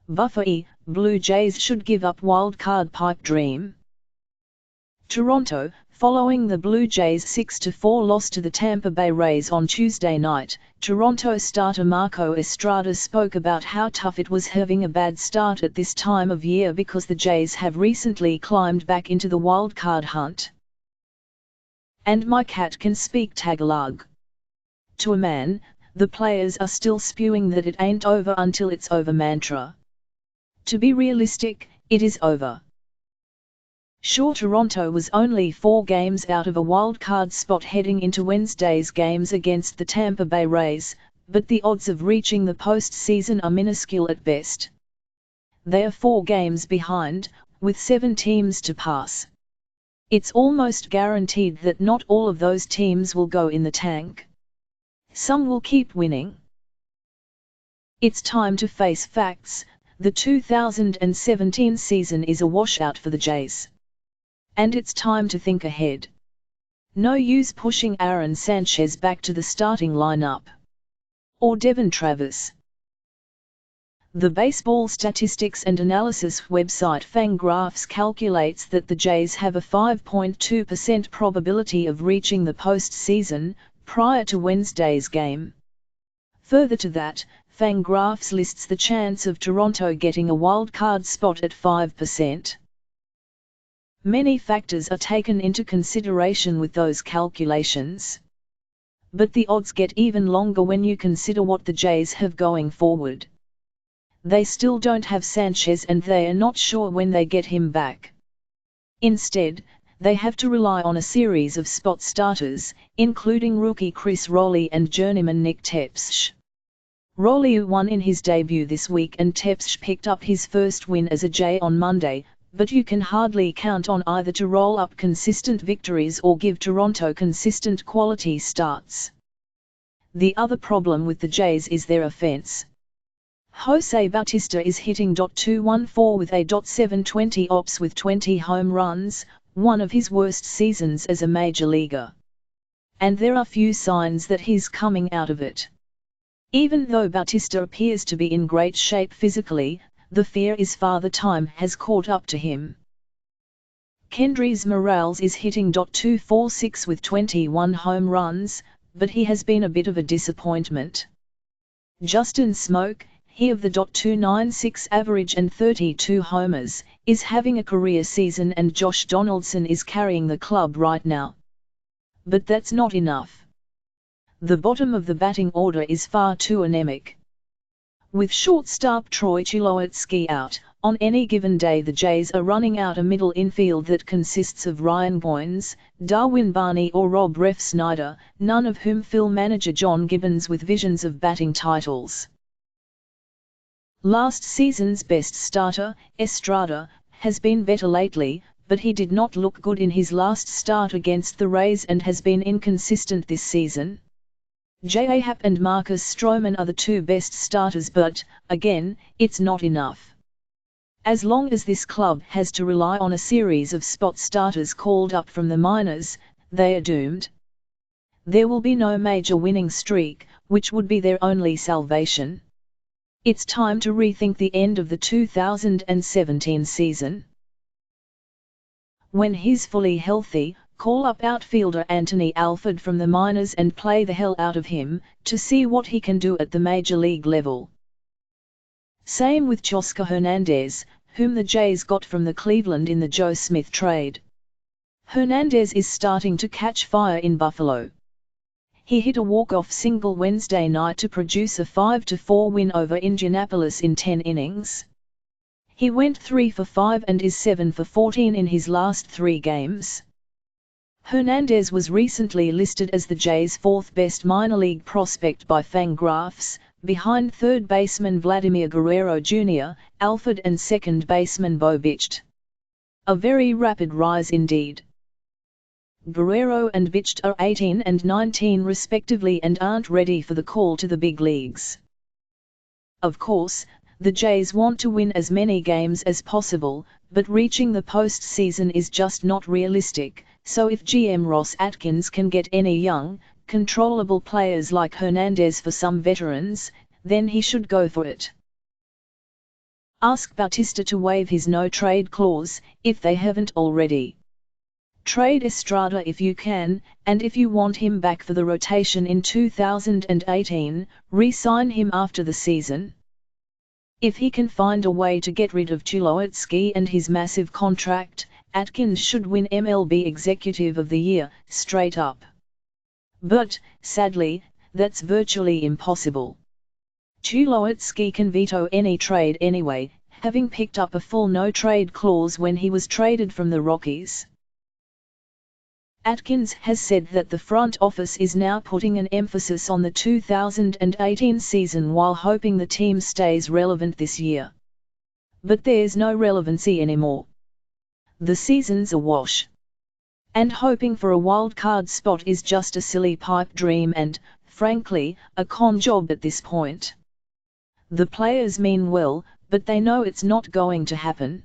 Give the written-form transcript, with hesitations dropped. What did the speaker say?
Buffery, Blue Jays should give up wildcard pipe dream. Toronto, following the Blue Jays' 6-4 loss to the Tampa Bay Rays on Tuesday night, Toronto starter Marco Estrada spoke about how tough it was having a bad start at this time of year because the Jays have recently climbed back into the wildcard hunt. And my cat can speak Tagalog. To a man, the players are still spewing that it ain't over until it's over mantra. To be realistic, it is over. Sure, Toronto was only 4 games out of a wildcard spot heading into Wednesday's games against the Tampa Bay Rays, but the odds of reaching the postseason are minuscule at best. They are 4 games behind, with 7 teams to pass. It's almost guaranteed that not all of those teams will go in the tank. Some will keep winning. It's time to face facts. The 2017 season is a washout for the Jays. And it's time to think ahead. No use pushing Aaron Sanchez back to the starting lineup. Or Devon Travis. The baseball statistics and analysis website Fangraphs calculates that the Jays have a 5.2% probability of reaching the postseason, prior to Wednesday's game. Further to that, Fangraphs lists the chance of Toronto getting a wildcard spot at 5%. Many factors are taken into consideration with those calculations. But the odds get even longer when you consider what the Jays have going forward. They still don't have Sanchez and they are not sure when they get him back. Instead, they have to rely on a series of spot starters, including rookie Chris Rowley and journeyman Nick Tepsch. Rowley won in his debut this week and Tepsch picked up his first win as a Jay on Monday, but you can hardly count on either to roll up consistent victories or give Toronto consistent quality starts. The other problem with the Jays is their offense. Jose Bautista is hitting .214 with a .720 ops with 20 home runs, one of his worst seasons as a major leaguer. And there are few signs that he's coming out of it. Even though Bautista appears to be in great shape physically, the fear is Father Time has caught up to him. Kendrys Morales is hitting .246 with 21 home runs, but he has been a bit of a disappointment. Justin Smoke, he of the .296 average and 32 homers, is having a career season and Josh Donaldson is carrying the club right now. But that's not enough. The bottom of the batting order is far too anemic. With shortstop Troy Tulowitzki out, on any given day the Jays are running out a middle infield that consists of Ryan Goins, Darwin Barney or Rob Refsnyder, none of whom fill manager John Gibbons with visions of batting titles. Last season's best starter, Estrada, has been better lately, but he did not look good in his last start against the Rays and has been inconsistent this season. J.A. Happ and Marcus Stroman are the 2 best starters but, again, it's not enough. As long as this club has to rely on a series of spot starters called up from the minors, they are doomed. There will be no major winning streak, which would be their only salvation. It's time to rethink the end of the 2017 season. When he's fully healthy, call up outfielder Anthony Alford from the minors and play the hell out of him, to see what he can do at the major league level. Same with Teoscar Hernandez, whom the Jays got from the Cleveland in the Joe Smith trade. Hernandez is starting to catch fire in Buffalo. He hit a walk-off single Wednesday night to produce a 5-4 win over Indianapolis in 10 innings. He went 3 for 5 and is 7 for 14 in his last 3 games. Hernandez was recently listed as the Jays' 4th best minor league prospect by Fangraphs, behind third baseman Vladimir Guerrero Jr., Alford and second baseman Bo Bichette. A very rapid rise indeed. Guerrero and Bichette are 18 and 19 respectively and aren't ready for the call to the big leagues. Of course, the Jays want to win as many games as possible, but reaching the postseason is just not realistic, so if GM Ross Atkins can get any young, controllable players like Hernandez for some veterans, then he should go for it. Ask Bautista to waive his no-trade clause, if they haven't already. Trade Estrada if you can, and if you want him back for the rotation in 2018, re-sign him after the season. If he can find a way to get rid of Tulowitzki and his massive contract, Atkins should win MLB Executive of the Year, straight up. But, sadly, that's virtually impossible. Tulowitzki can veto any trade anyway, having picked up a full no-trade clause when he was traded from the Rockies. Atkins has said that the front office is now putting an emphasis on the 2018 season while hoping the team stays relevant this year. But there's no relevancy anymore. The season's a wash. And hoping for a wild-card spot is just a silly pipe dream and, frankly, a con job at this point. The players mean well, but they know it's not going to happen.